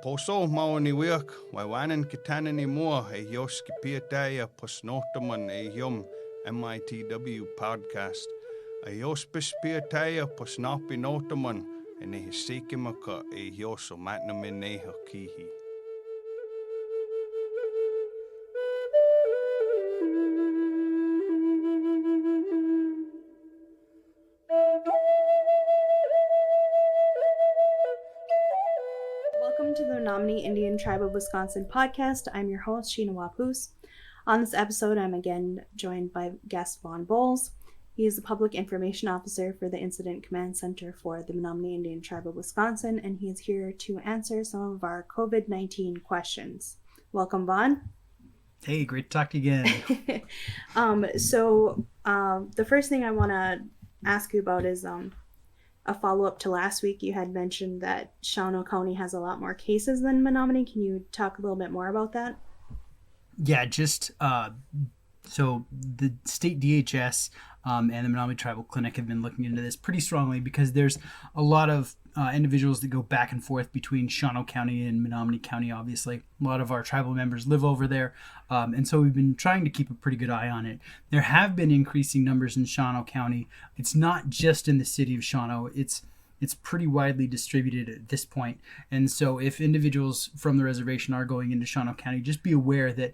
Poso maoni wiak, waiwanan kitanan imua e yoski piataya posnotaman e yum MITW Podcast. A yospis piataya posnapi notaman and e hisikimaka e yoso matnamin kihi. Welcome to the Menominee Indian Tribe of Wisconsin podcast. I'm your host, Sheena Wapus. On this episode, I'm again joined by guest Vaughn Bowles. He is the Public Information Officer for the Incident Command Center for the Menominee Indian Tribe of Wisconsin, and he is here to answer some of our COVID-19 questions. Welcome, Vaughn. Hey, great to talk to you again. The first thing I want to ask you about is a follow-up to last week. You had mentioned that Shawano County has a lot more cases than Menominee. Can you talk a little bit more about that? Yeah, so the state DHS and the Menominee Tribal Clinic have been looking into this pretty strongly because there's a lot of individuals that go back and forth between Shawano County and Menominee County, obviously. A lot of our tribal members live over there, and so we've been trying to keep a pretty good eye on it. There have been increasing numbers in Shawano County. It's not just in the city of Shawano. It's pretty widely distributed at this point. And so if individuals from the reservation are going into Shawano County, just be aware that,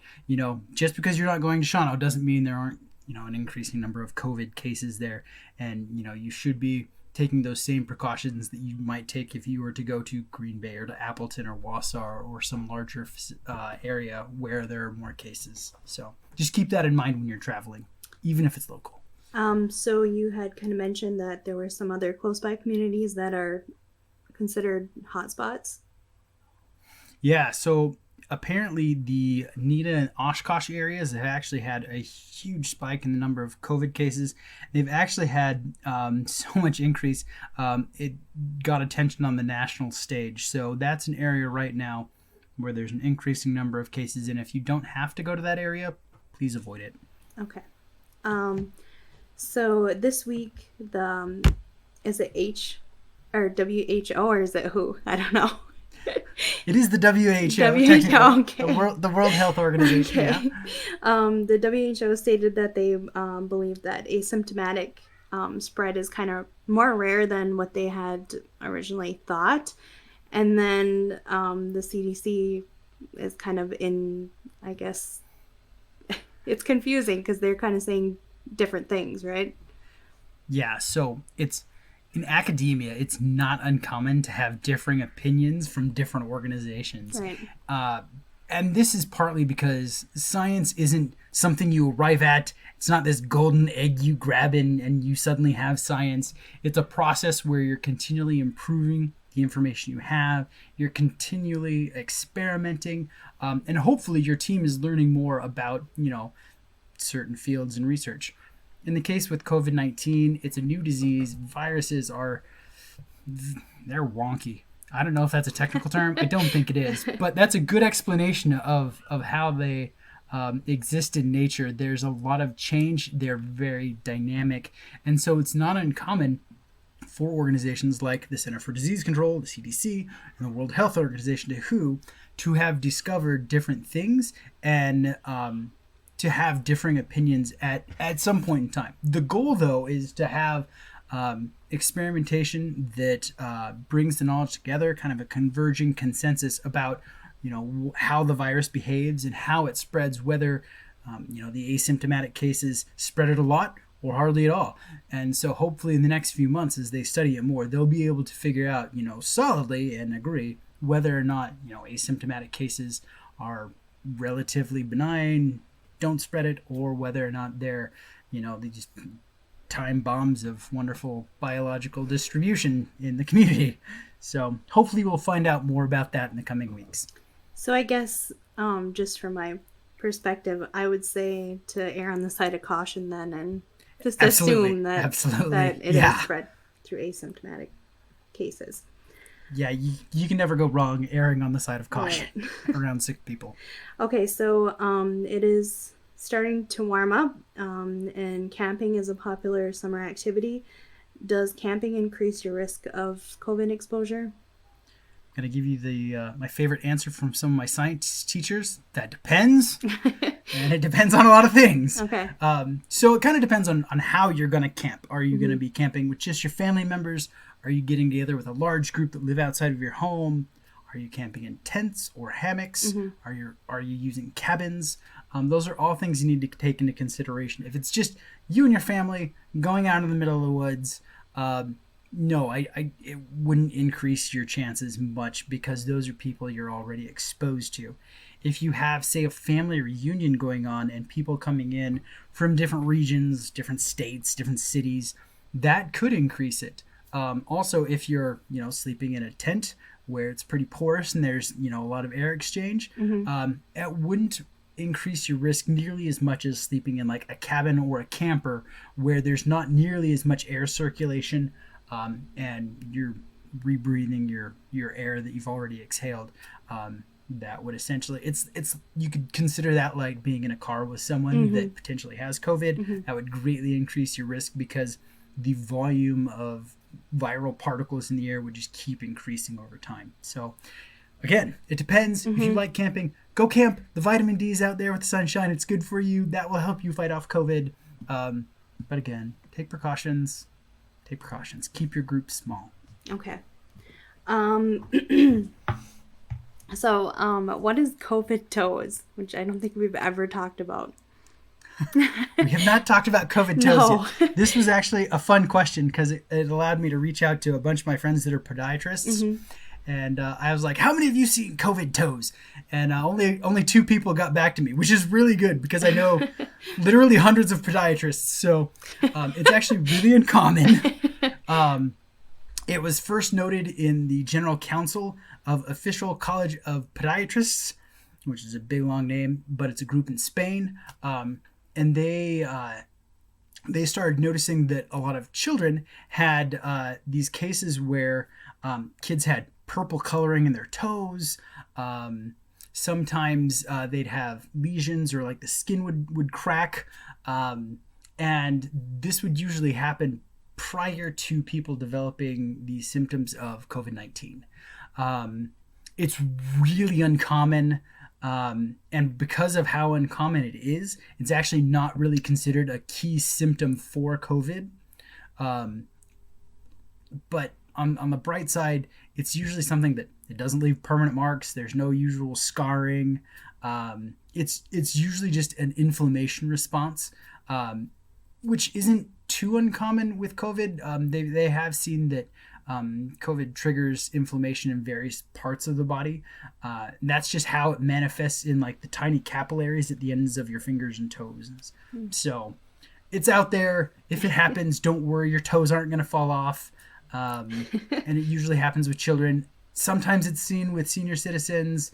just because you're not going to Shawano doesn't mean there aren't, an increasing number of COVID cases there. And, you should be taking those same precautions that you might take if you were to go to Green Bay or to Appleton or Wausau or some larger area where there are more cases. So just keep that in mind when you're traveling, even if it's local. So you had kind of mentioned that there were some other close by communities that are considered hotspots. Yeah, so apparently the Nita and Oshkosh areas have actually had a huge spike in the number of COVID cases. They've actually had so much increase, it got attention on the national stage. So that's an area right now where there's an increasing number of cases. And if you don't have to go to that area, please avoid it. Okay. So this week, is it H or WHO or is it WHO? I don't know. It is the WHO. WHO, okay. The World Health Organization. Okay. Yeah. The WHO stated that they believe that asymptomatic spread is kind of more rare than what they had originally thought. And then the CDC is kind of in, I guess, it's confusing because they're kind of saying different things, right? Yeah, so in academia, it's not uncommon to have differing opinions from different organizations. Right. And this is partly because science isn't something you arrive at. It's not this golden egg you grab in and you suddenly have science. It's a process where you're continually improving the information you have. You're continually experimenting. And hopefully your team is learning more about, certain fields and research. In the case with COVID-19, it's a new disease. Viruses they're wonky. I don't know if that's a technical term. I don't think it is, but that's a good explanation of how they exist in nature. There's a lot of change. They're very dynamic. And so it's not uncommon for organizations like the Center for Disease Control, the CDC, and the World Health Organization, the WHO, to have discovered different things and to have differing opinions at some point in time. The goal, though, is to have experimentation that brings the knowledge together, kind of a converging consensus about, how the virus behaves and how it spreads, whether, the asymptomatic cases spread it a lot or hardly at all. And so hopefully in the next few months, as they study it more, they'll be able to figure out, solidly and agree whether or not, asymptomatic cases are relatively benign, don't spread it, or whether or not they're, they just time bombs of wonderful biological distribution in the community. So hopefully we'll find out more about that in the coming weeks. So I guess just from my perspective, I would say to err on the side of caution then and just assume that it is spread through asymptomatic cases. Yeah, you can never go wrong erring on the side of caution around sick people. Okay, so it is starting to warm up, and camping is a popular summer activity. Does camping increase your risk of COVID exposure? Going to give you the my favorite answer from some of my science teachers. That depends. And it depends on a lot of things. Okay. So it kind of depends on how you're going to camp. Are you going to be camping with just your family members? Are you getting together with a large group that live outside of your home? Are you camping in tents or hammocks? Are you using cabins? Those are all things you need to take into consideration. If it's just you and your family going out in the middle of the woods, no, it wouldn't increase your chances much because those are people you're already exposed to. If you have, say, a family reunion going on and people coming in from different regions, different states, different cities, that could increase it. Also, if you're, sleeping in a tent where it's pretty porous and there's, a lot of air exchange, it wouldn't increase your risk nearly as much as sleeping in like a cabin or a camper where there's not nearly as much air circulation, and you're rebreathing your air that you've already exhaled. That would essentially, it's you could consider that like being in a car with someone that potentially has COVID. That would greatly increase your risk because the volume of viral particles in the air would just keep increasing over time. So again, it depends. If you like camping, go camp. The vitamin D is out there with the sunshine. It's good for you. That will help you fight off COVID. But again, take precautions. Keep your group small. Okay. So, what is COVID toes? Which I don't think we've ever talked about. We have not talked about COVID toes yet. This was actually a fun question because it allowed me to reach out to a bunch of my friends that are podiatrists. And I was like, how many of you seen COVID toes? And only 2 people got back to me, which is really good because I know literally hundreds of podiatrists. So it's actually really uncommon. It was first noted in the General Council of Official College of Podiatrists, which is a big long name, but it's a group in Spain. And they started noticing that a lot of children had these cases where kids had purple coloring in their toes. Sometimes they'd have lesions or like the skin would crack. And this would usually happen prior to people developing the symptoms of COVID-19. It's really uncommon. And because of how uncommon it is, it's actually not really considered a key symptom for COVID. But on the bright side, it's usually something that it doesn't leave permanent marks. There's no usual scarring. It's usually just an inflammation response, which isn't too uncommon with COVID. They have seen that COVID triggers inflammation in various parts of the body. That's just how it manifests in like the tiny capillaries at the ends of your fingers and toes. So it's out there. If it happens, don't worry. Your toes aren't going to fall off. And it usually happens with children. Sometimes it's seen with senior citizens.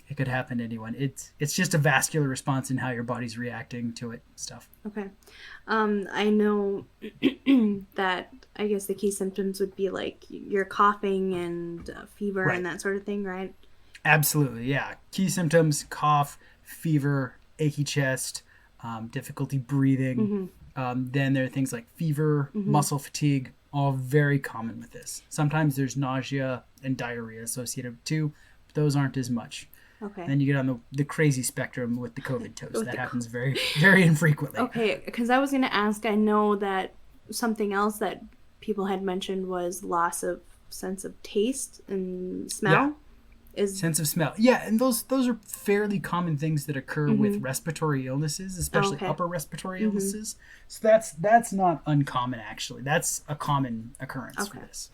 It could happen to anyone. It's just a vascular response in how your body's reacting to it stuff. Okay. I know that I guess the key symptoms would be like you're coughing and fever and that sort of thing, right? Absolutely, yeah. Key symptoms: cough, fever, achy chest, difficulty breathing. Then there are things like fever, muscle fatigue, all very common with this. Sometimes there's nausea and diarrhea associated too, but those aren't as much. Okay. Then you get on the crazy spectrum with the COVID toes. That happens very, very infrequently. Okay, because I was going to ask, I know that something else that people had mentioned was loss of sense of taste and smell. Yeah. Sense of smell. Yeah, and those are fairly common things that occur with respiratory illnesses, especially upper respiratory illnesses. So that's not uncommon, actually. That's a common occurrence for this.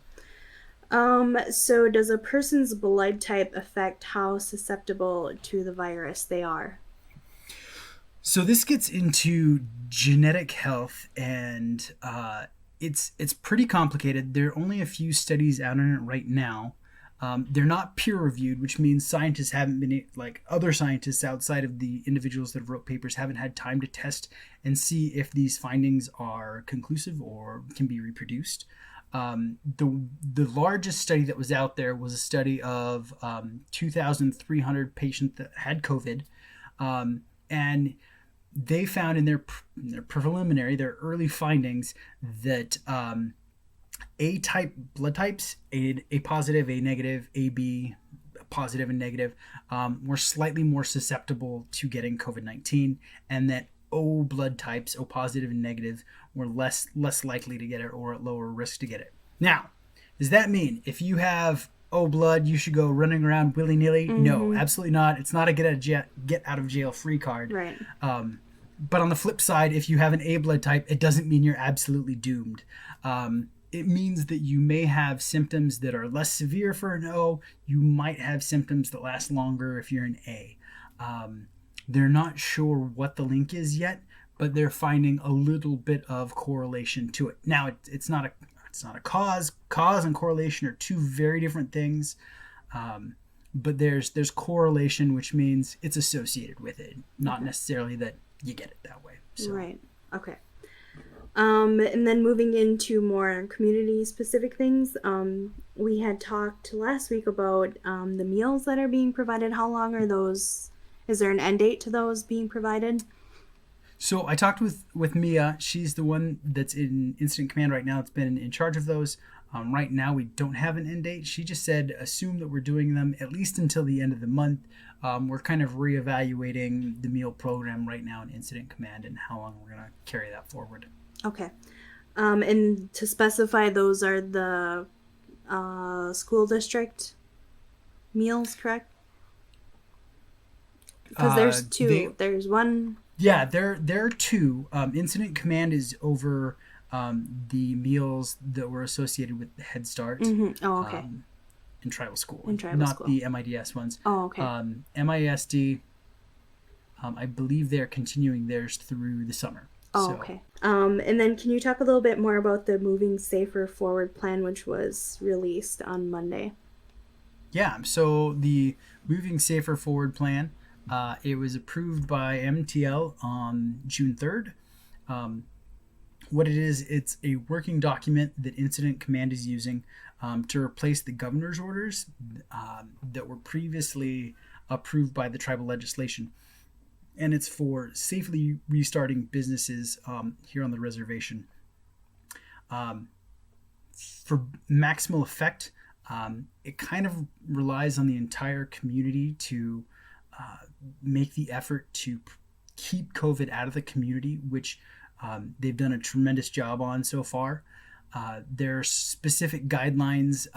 So does a person's blood type affect how susceptible to the virus they are? So this gets into genetic health, and it's pretty complicated. There are only a few studies out on it right now. They're not peer-reviewed, which means scientists haven't been, like other scientists outside of the individuals that have wrote papers, haven't had time to test and see if these findings are conclusive or can be reproduced. The largest study that was out there was a study of 2,300 patients that had COVID, and they found in their preliminary, their early findings that A-type blood types, A positive, A negative, AB positive and negative, were slightly more susceptible to getting COVID-19, and that O blood types, O positive and negative, were less likely to get it or at lower risk to get it. Now, does that mean if you have O blood, you should go running around willy-nilly? No, absolutely not. It's not a get out of jail free card. Right. But on the flip side, if you have an A blood type, it doesn't mean you're absolutely doomed. It means that you may have symptoms that are less severe for an O. You might have symptoms that last longer if you're an A. They're not sure what the link is yet, but they're finding a little bit of correlation to it. Now, it's not a cause. Cause and correlation are two very different things. But there's correlation, which means it's associated with it, not necessarily that you get it that way. So. Right. Okay. And then moving into more community-specific things, we had talked last week about the meals that are being provided. How long are those? Is there an end date to those being provided? So I talked with Mia. She's the one that's in Incident Command right now. It's been in charge of those. Right now, we don't have an end date. She just said, assume that we're doing them at least until the end of the month. We're kind of reevaluating the meal program right now in Incident Command and how long we're going to carry that forward. Okay. And to specify, those are the school district meals, correct? Because there's two. There's one. Yeah, there are two. Incident Command is over the meals that were associated with the Head Start. Mm-hmm. Oh, okay. In tribal school. Not the MIDS ones. Oh, okay. MISD, I believe they're continuing theirs through the summer. Oh, okay. And then can you talk a little bit more about the Moving Safer Forward plan, which was released on Monday? Yeah, so the Moving Safer Forward plan, it was approved by MTL on June 3rd. What it is, it's a working document that Incident Command is using to replace the governor's orders that were previously approved by the tribal legislation. And it's for safely restarting businesses here on the reservation. For maximal effect, it kind of relies on the entire community to make the effort to keep COVID out of the community, which they've done a tremendous job on so far. There are specific guidelines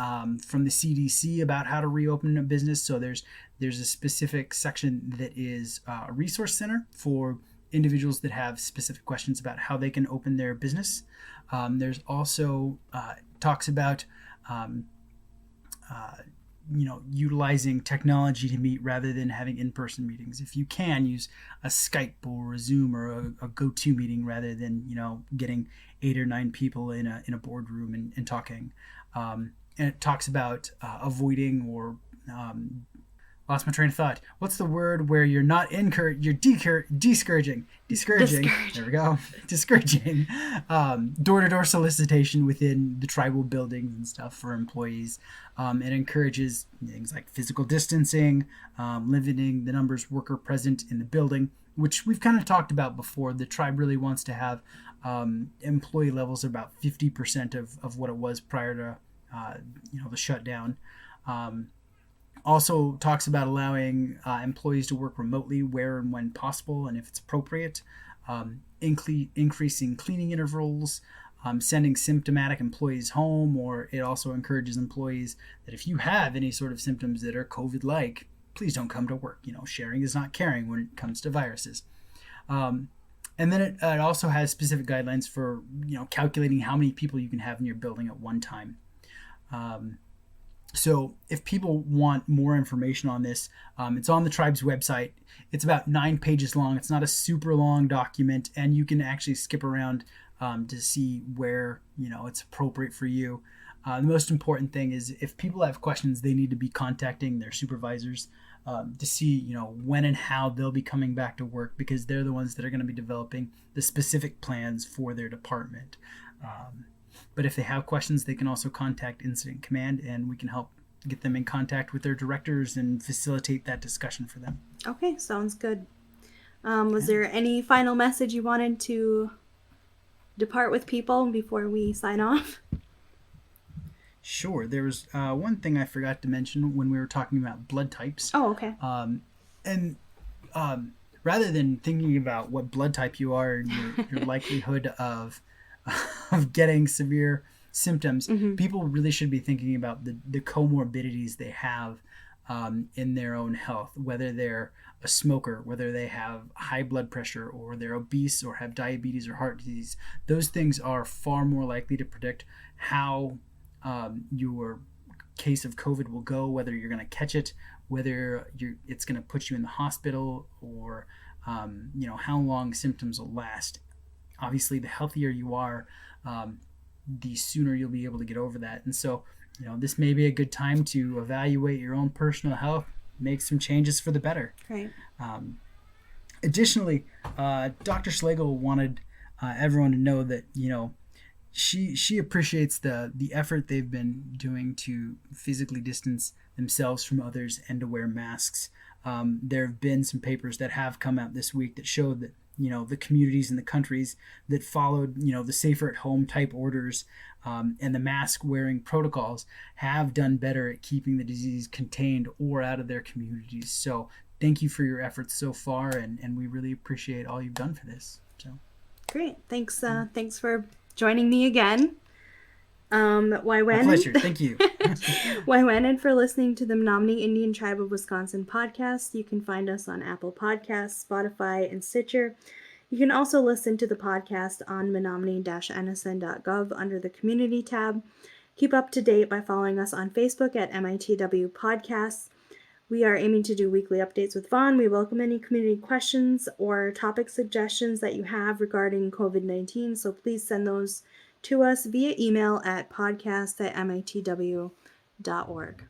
from the CDC about how to reopen a business. So there's a specific section that is a resource center for individuals that have specific questions about how they can open their business. There's also talks about utilizing technology to meet rather than having in-person meetings. If you can, use a Skype or a Zoom or a GoToMeeting rather than getting 8 or 9 people in a boardroom and talking. And it talks about avoiding or lost my train of thought. What's the word where you're not you're discouraging? There we go. Discouraging door-to-door solicitation within the tribal buildings and stuff for employees. It encourages things like physical distancing, limiting the numbers worker present in the building, which we've kind of talked about before. The tribe really wants to have employee levels about 50% of what it was prior to the shutdown. Also talks about allowing employees to work remotely where and when possible and if it's appropriate, increasing cleaning intervals, sending symptomatic employees home, or it also encourages employees that if you have any sort of symptoms that are COVID-like, please don't come to work. Sharing is not caring when it comes to viruses. And then it also has specific guidelines for calculating how many people you can have in your building at one time. So if people want more information on this, it's on the tribe's website. It's about 9 pages long. It's not a super long document, and you can actually skip around to see where it's appropriate for you. The most important thing is if people have questions, they need to be contacting their supervisors to see when and how they'll be coming back to work, because they're the ones that are going to be developing the specific plans for their department. But if they have questions, they can also contact Incident Command, and we can help get them in contact with their directors and facilitate that discussion for them. Okay, sounds good. Was there any final message you wanted to depart with people before we sign off? Sure. There was one thing I forgot to mention when we were talking about blood types. Oh, okay. And rather than thinking about what blood type you are and your likelihood of getting severe symptoms, people really should be thinking about the comorbidities they have in their own health, whether they're a smoker, whether they have high blood pressure, or they're obese, or have diabetes or heart disease. Those things are far more likely to predict how your case of COVID will go, whether you're going to catch it, whether it's going to put you in the hospital, or how long symptoms will last. Obviously, the healthier you are, the sooner you'll be able to get over that. And so, this may be a good time to evaluate your own personal health, make some changes for the better. Right. Additionally, Dr. Schlegel wanted everyone to know that, she appreciates the effort they've been doing to physically distance themselves from others and to wear masks. There have been some papers that have come out this week that showed that the communities and the countries that followed the safer at home type orders and the mask wearing protocols have done better at keeping the disease contained or out of their communities. So thank you for your efforts so far, and we really appreciate all you've done for this. So great. Thanks for joining me again. My pleasure. Thank you. and for listening to the Menominee Indian Tribe of Wisconsin podcast. You can find us on Apple Podcasts, Spotify, and Stitcher. You can also listen to the podcast on menominee-nsn.gov under the Community tab. Keep up to date by following us on Facebook at MITW Podcast. We are aiming to do weekly updates with Vaughn. We welcome any community questions or topic suggestions that you have regarding COVID-19, so please send those to us via email at podcast@mitw.org.